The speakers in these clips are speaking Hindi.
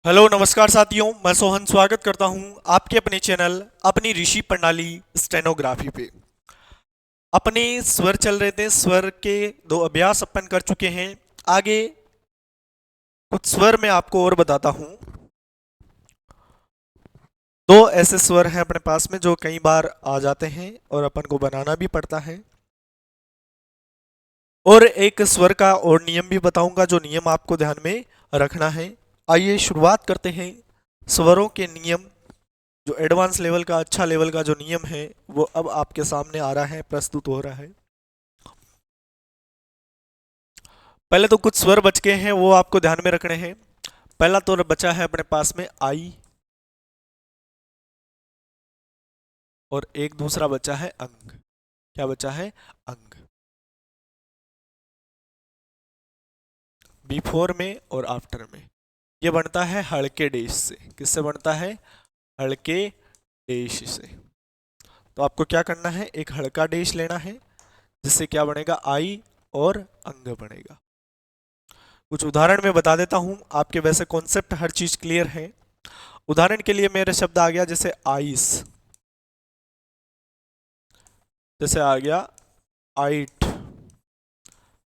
हेलो नमस्कार साथियों, मैं सोहन स्वागत करता हूं आपके अपने चैनल अपनी ऋषि प्रणाली स्टेनोग्राफी पे। अपने स्वर चल रहे थे, स्वर के दो अभ्यास अपन कर चुके हैं। आगे कुछ स्वर मैं आपको और बताता हूं। दो ऐसे स्वर हैं अपने पास में जो कई बार आ जाते हैं और अपन को बनाना भी पड़ता है। और एक स्वर का और नियम भी बताऊंगा, जो नियम आपको ध्यान में रखना है। आइए शुरुआत करते हैं स्वरों के नियम। जो एडवांस लेवल का, अच्छा लेवल का जो नियम है वो अब आपके सामने आ रहा है, प्रस्तुत हो रहा है। पहले तो कुछ स्वर बच गए हैं, वो आपको ध्यान में रखने हैं। पहला तो बचा है अपने पास में आई, और एक दूसरा बचा है अंग। क्या बचा है? अंग। बिफोर में और आफ्टर में। ये बनता है हल्के डेश से। किससे बनता है? हल्के डेश से। तो आपको क्या करना है, एक हल्का डेश लेना है, जिससे क्या बनेगा? आई और अंग बनेगा। कुछ उदाहरण में बता देता हूं आपके, वैसे कॉन्सेप्ट हर चीज क्लियर है। उदाहरण के लिए मेरा शब्द आ गया जैसे आइस, जैसे आ गया आइट,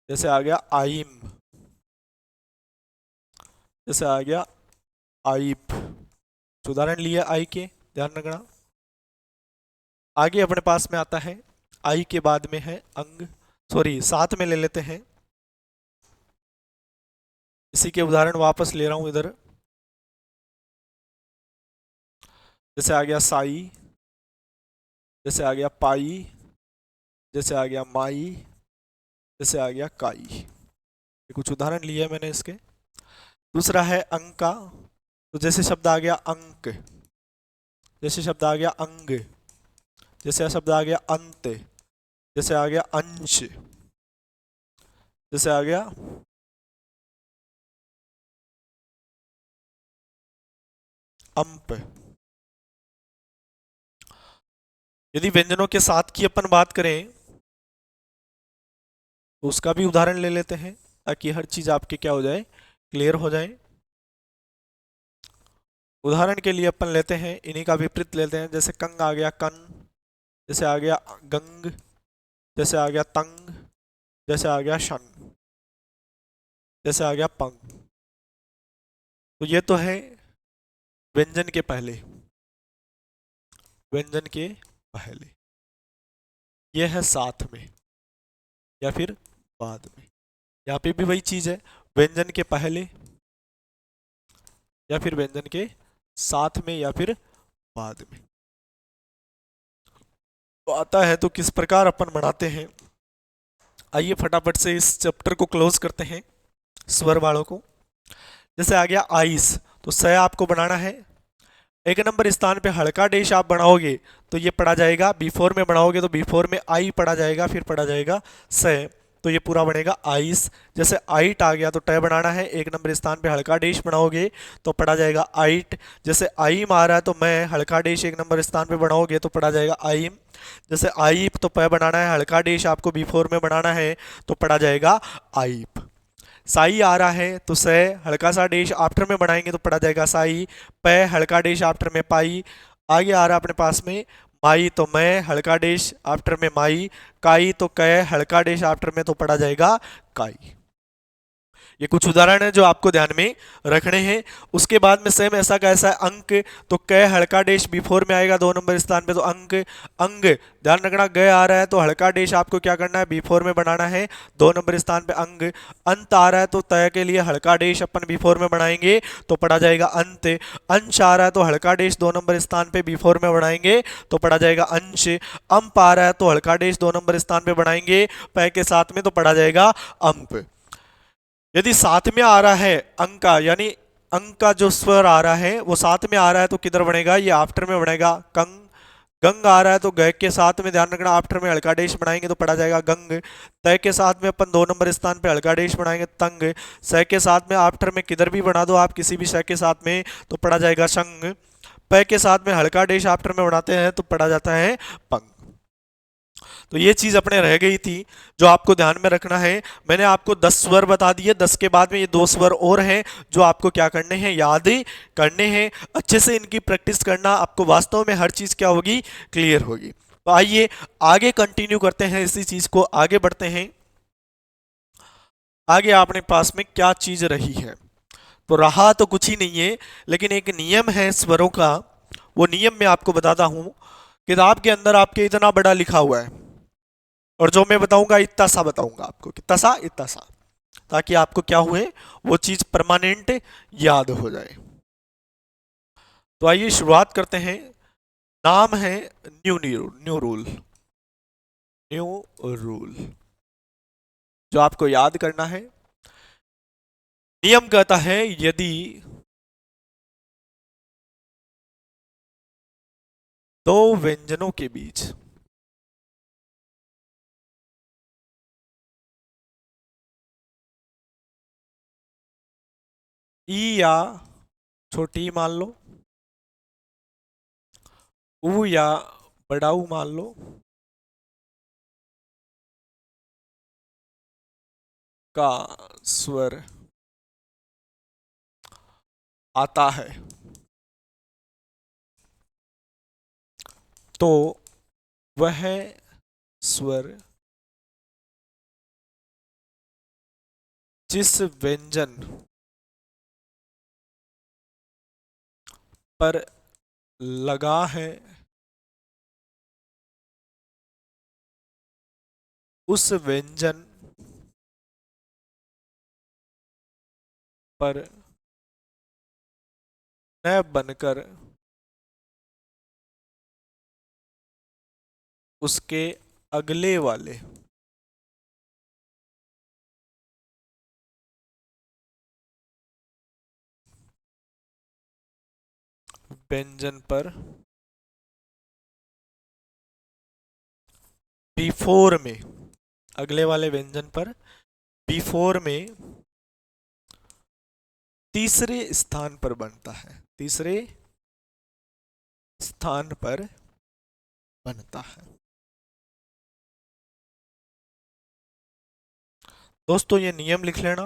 जैसे आ गया आइम, जैसे आ गया आइप। उदाहरण लिए आई के, ध्यान रखना। आगे अपने पास में आता है, आई के बाद में है अंग, सॉरी साथ में ले लेते हैं। इसी के उदाहरण वापस ले रहा हूं इधर। जैसे आ गया साई, जैसे आ गया पाई, जैसे आ गया माई, जैसे आ गया काई। ये कुछ उदाहरण लिए मैंने इसके। दूसरा है अंक का। तो जैसे शब्द आ गया अंक, जैसे शब्द आ गया अंग, जैसे शब्द आ गया अंत, जैसे आ गया अंश, जैसे आ गया अंप। यदि व्यंजनों के साथ की अपन बात करें तो उसका भी उदाहरण ले लेते हैं, ताकि हर चीज आपके क्या हो जाए, क्लियर हो जाए। उदाहरण के लिए अपन लेते हैं, इन्हीं का विपरीत लेते हैं। जैसे कंग आ गया कन, जैसे आ गया गंग, जैसे आ गया तंग, जैसे आ गया शंग, जैसे आ गया पंग। तो ये तो है व्यंजन के पहले, व्यंजन के पहले। ये है साथ में या फिर बाद में। यहाँ पे भी वही चीज है, व्यंजन के पहले या फिर व्यंजन के साथ में या फिर बाद में। तो आता है तो किस प्रकार अपन बनाते हैं। आइए फटाफट से इस चैप्टर को क्लोज करते हैं, स्वर वालों को। जैसे आ गया आइस, तो स आपको बनाना है। एक नंबर स्थान पे हल्का डेश आप बनाओगे तो ये पढ़ा जाएगा, बिफोर में बनाओगे तो बिफोर में आई पढ़ा जाएगा, फिर पढ़ा जाएगा स। तो ये पूरा बनेगा आइस। जैसे आइट आ गया तो ट बनाना है, एक नंबर स्थान पे हल्का डेश बनाओगे तो पढ़ा जाएगा आइट। जैसे आइम आ रहा है तो मैं हल्का डेश एक नंबर स्थान पे बनाओगे तो पढ़ा जाएगा आइम। जैसे आइप तो प बनाना है, हल्का डेश आपको बिफोर में बनाना है तो पढ़ा जाएगा आइप। साई आ रहा है तो से हल्का सा डेश आफ्टर में बनाएंगे तो पढ़ा जाएगा साई। पै हल्का डेश आफ्टर में पाई। आगे आ रहा है अपने पास में माई, तो मैं हल्का डेश आफ्टर में माई। काई तो कै हल्का डेश आफ्टर में तो पढ़ा जाएगा काई। ये कुछ उदाहरण है जो आपको ध्यान में रखने हैं। उसके बाद में सेम ऐसा कैसा है अंक, तो कै हल्का डेश बिफोर में आएगा दो नंबर स्थान पे तो अंक। अंग ध्यान रखना, गए आ रहा है तो हल्का डेश आपको क्या करना है, बिफोर में बनाना है, दो नंबर स्थान पे अंग। अंत आ रहा है तो तय के लिए हल्का डेश अपन बिफोर में बनाएंगे तो पढ़ा जाएगा अंत। अंश आ रहा है तो हल्का डेश दो नंबर स्थान पे बिफोर में बनाएंगे तो पढ़ा जाएगा अंश। अंप आ रहा है तो हल्का डेश दो नंबर स्थान पे बनाएंगे पै के साथ में तो पढ़ा जाएगा अंप। यदि साथ में आ रहा है अंक का, यानी अंक का जो स्वर आ रहा है वो साथ में आ रहा है तो किधर बनेगा, ये आफ्टर में बनेगा कंग। गंग आ रहा है तो ग के साथ में ध्यान रखना आफ्टर में हल्का डेश बनाएंगे तो पढ़ा जाएगा गंग। तय के साथ में अपन दो नंबर स्थान पे हल्का डेश बनाएंगे तंग। स के साथ में आफ्टर में किधर भी बना दो आप, किसी भी स के साथ में तो पढ़ा जाएगा शंग। प के साथ में हल्का डेश आफ्टर में बनाते हैं तो पढ़ा जाता है पंग। तो ये चीज अपने रह गई थी जो आपको ध्यान में रखना है। मैंने आपको 10 स्वर बता दिए, 10 के बाद में ये 2 स्वर और हैं जो आपको क्या करने हैं, याद करने हैं। अच्छे से इनकी प्रैक्टिस करना, आपको वास्तव में हर चीज क्या होगी, क्लियर होगी। तो आइए आगे कंटिन्यू करते हैं, इसी चीज को आगे बढ़ते हैं। आगे आपने पास में क्या चीज रही है, तो रहा तो कुछ ही नहीं है, लेकिन एक नियम है स्वरों का। वो नियम मैं आपको बताता हूं। किताब के अंदर आपके इतना बड़ा लिखा हुआ है, और जो मैं बताऊंगा इतना सा बताऊंगा आपको, कितना सा, इतना सा, ताकि आपको क्या हुए, वो चीज परमानेंट याद हो जाए। तो आइए शुरुआत करते हैं। नाम है new new new rule. New rule जो आपको याद करना है। नियम कहता है यदि दो व्यंजनों के बीच ई या छोटी ई मान लो, ऊ या बड़ा ऊ मान लो, का स्वर आता है, तो वह स्वर जिस व्यंजन पर लगा है उस व्यंजन पर न बनकर उसके अगले वाले व्यंजन पर बिफोर में, अगले वाले व्यंजन पर बिफोर में तीसरे स्थान पर बनता है, तीसरे स्थान पर बनता है। दोस्तों ये नियम लिख लेना।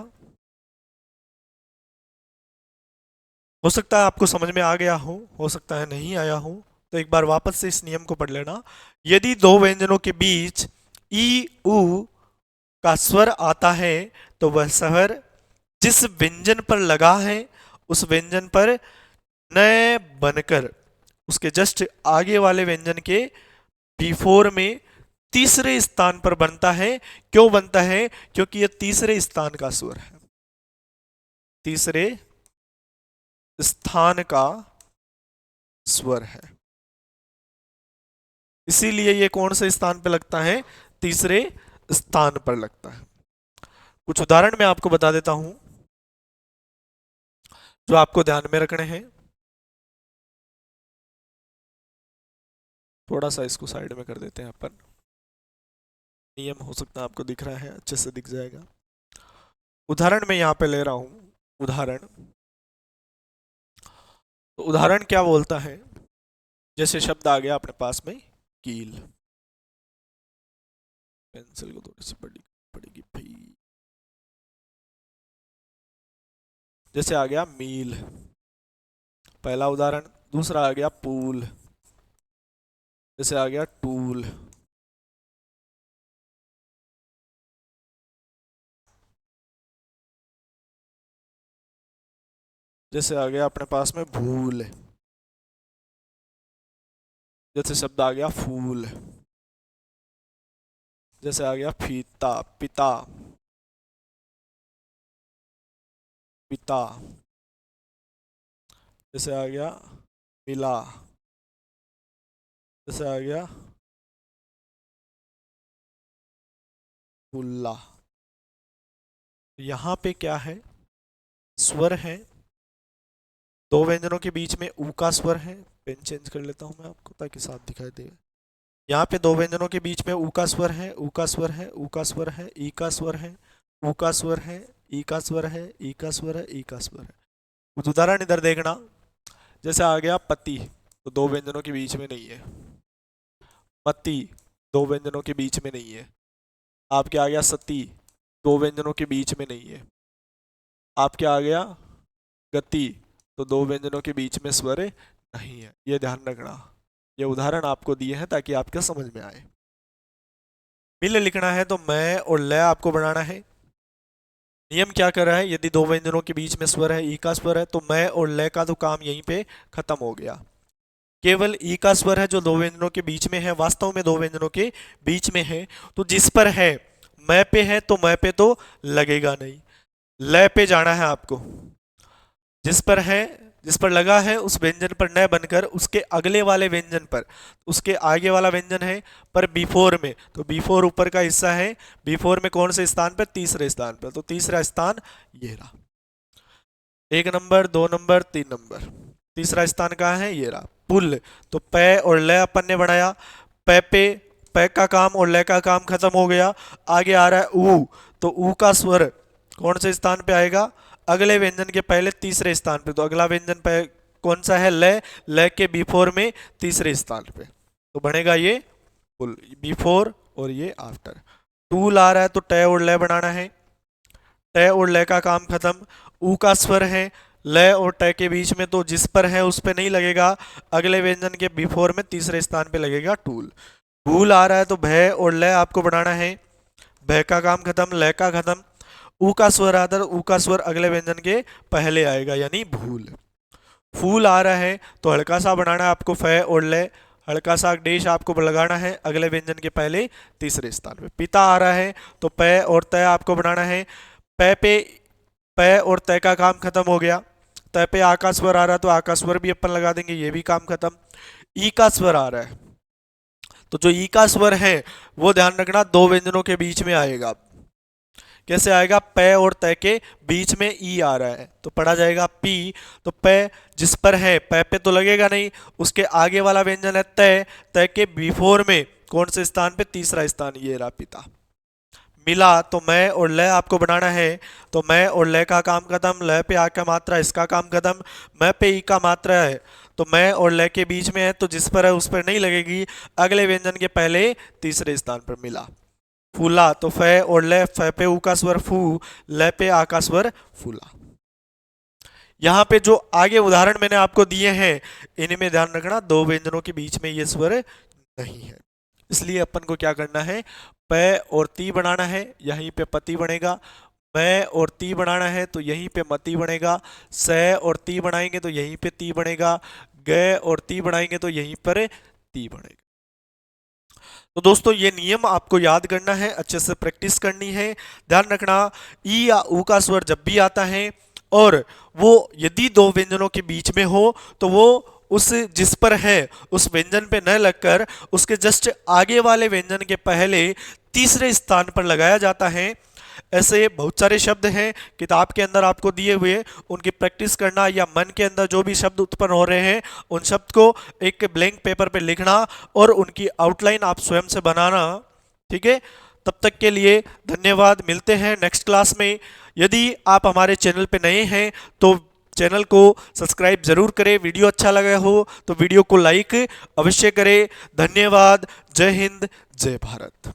हो सकता है आपको समझ में आ गया हो सकता है नहीं आया हो, तो एक बार वापस से इस नियम को पढ़ लेना। यदि दो व्यंजनों के बीच ई उ का स्वर आता है, तो वह स्वर जिस व्यंजन पर लगा है उस व्यंजन पर न बनकर उसके जस्ट आगे वाले व्यंजन के बिफोर में तीसरे स्थान पर बनता है। क्यों बनता है? क्योंकि यह तीसरे स्थान का स्वर है, तीसरे स्थान का स्वर है, इसीलिए ये कौन से स्थान पर लगता है? तीसरे स्थान पर लगता है। कुछ उदाहरण मैं आपको बता देता हूं जो आपको ध्यान में रखने हैं। थोड़ा सा इसको साइड में कर देते हैं अपन। नियम हो सकता है आपको दिख रहा है, अच्छे से दिख जाएगा। उदाहरण मैं यहां पे ले रहा हूं, उदाहरण। तो उदाहरण क्या बोलता है? जैसे शब्द आ गया अपने पास में कील, पेंसिल को थोड़ी सी बड़ी पड़ेगी भाई। जैसे आ गया मील, पहला उदाहरण। दूसरा आ गया पूल, जैसे आ गया टूल। जैसे आ गया अपने पास में भूल, जैसे शब्द आ गया फूल। जैसे आ गया फीता, पिता, पिता। जैसे आ गया मिला, जैसे आ गया फुल्ला। यहां पे क्या है? स्वर है, दो व्यंजनों के बीच में ऊ का स्वर है। पेन चेंज कर लेता हूं मैं आपको ताकि साफ दिखाई दे। यहाँ पे दो व्यंजनों के बीच में ऊ का स्वर है, ऊ का स्वर है, ऊ का स्वर है, ई का स्वर है, ऊ का स्वर है, ई का स्वर है, ई का स्वर है, ई का स्वर है। कुछ उदाहरण इधर देखना। जैसे आ गया पति, तो दो व्यंजनों के बीच में नहीं है। पति, दो व्यंजनों के बीच में नहीं है। आपके आ गया सती, दो व्यंजनों के बीच में नहीं है। आपके आ गया गति, तो दो व्यंजनों के बीच में स्वर नहीं है। ये ध्यान रखना, ये उदाहरण आपको दिए हैं ताकि आपके समझ में आए। मिल लिखना है तो मैं और ल आपको बनाना है। नियम क्या कर रहा है, यदि दो व्यंजनों के बीच में स्वर है, ई का स्वर है, तो मैं और ल का तो काम यहीं पे खत्म हो गया। केवल ई का स्वर है जो दो व्यंजनों के बीच में है, वास्तव में दो व्यंजनों के बीच में है, तो जिस पर है मैं पे है तो मैं पे तो लगेगा नहीं, ल पे जाना है आपको। जिस पर है, जिस पर लगा है उस व्यंजन पर न बनकर उसके अगले वाले व्यंजन पर, उसके आगे वाला व्यंजन है पर बिफोर में, तो बिफोर ऊपर का हिस्सा है, बिफोर में कौन से स्थान पर, तीसरे स्थान पर, तो तीसरा स्थान ये रहा। 1 नंबर, 2 नंबर, 3 नंबर, तीसरा स्थान कहाँ है, ये रहा। पुल, तो पै और ल अपन ने बनाया, पै पे पै का काम और ल का काम खत्म हो गया। आगे आ रहा है ऊ, तो ऊ का स्वर कौन से स्थान पे आएगा, अगले व्यंजन के पहले तीसरे स्थान पे, तो अगला व्यंजन पे कौन सा है, ल के बिफोर में तीसरे स्थान पे, तो बनेगा ये पुल, बिफोर और ये आफ्टर। टूल आ रहा है तो ट और ल बनाना है, ट और ल का काम खत्म। ऊ का स्वर है ल और ट के बीच में, तो जिस पर है उस पे नहीं लगेगा, अगले व्यंजन के बिफोर में तीसरे स्थान पे लगेगा टूल। भूल आ रहा है तो भय और ल आपको बनाना है, भय का काम खत्म, ल का खत्म। ऊ का स्वर आता है, ऊ का स्वर अगले व्यंजन के पहले आएगा यानी भूल। फूल आ रहा है तो हल्का सा बनाना है आपको, फ और ल, हल्का सा डेश आपको लगाना है अगले व्यंजन के पहले तीसरे स्थान पे। पिता आ रहा है तो प और त आपको बनाना है, प पे प और त का काम खत्म हो गया। त पे आ का स्वर आ रहा है तो आ का स्वर भी अपन लगा देंगे, ये भी काम खत्म। ई का स्वर आ रहा है तो जो ई का स्वर है वो ध्यान रखना दो व्यंजनों के बीच में आएगा। कैसे आएगा, प और त के बीच में ई आ रहा है तो पढ़ा जाएगा पी, तो प जिस पर है प पे तो लगेगा नहीं, उसके आगे वाला व्यंजन है त, त के बिफोर में कौन से स्थान पे, तीसरा स्थान, ये रहा पिता। मिला तो मैं और ल आपको बनाना है, तो मैं और ल का काम खत्म, ल पे आ का मात्रा इसका काम खत्म, मैं पे ई का मात्रा है तो मैं और ल के बीच में है, तो जिस पर है उस पर नहीं लगेगी, अगले व्यंजन के पहले तीसरे स्थान पर। मिला। फूला तो फ और ल, फ पे ऊ का स्वर फू, ल पे आ का स्वर फूला। यहाँ पे जो आगे उदाहरण मैंने आपको दिए हैं इनमें ध्यान रखना दो व्यंजनों के बीच में ये स्वर नहीं है, इसलिए अपन को क्या करना है, प और ती बनाना है, यहीं पे पति बनेगा। मैं और ती बनाना है तो यहीं पे मती बनेगा। स और ती बनाएंगे तो यहीं पे ती बनेगा। ग और ती बनाएंगे तो यहीं पर ती बनेगा। तो दोस्तों ये नियम आपको याद करना है, अच्छे से प्रैक्टिस करनी है। ध्यान रखना ई या ऊ का स्वर जब भी आता है और वो यदि दो व्यंजनों के बीच में हो तो वो उस जिस पर है उस व्यंजन पे न लगकर उसके जस्ट आगे वाले व्यंजन के पहले तीसरे स्थान पर लगाया जाता है। ऐसे बहुत सारे शब्द हैं किताब के अंदर आपको दिए हुए, उनकी प्रैक्टिस करना या मन के अंदर जो भी शब्द उत्पन्न हो रहे हैं उन शब्द को एक ब्लैंक पेपर पे लिखना और उनकी आउटलाइन आप स्वयं से बनाना। ठीक है, तब तक के लिए धन्यवाद। मिलते हैं नेक्स्ट क्लास में। यदि आप हमारे चैनल पे नए हैं तो चैनल को सब्सक्राइब जरूर करें, वीडियो अच्छा लगा हो तो वीडियो को लाइक अवश्य करें। धन्यवाद। जय हिंद, जय भारत।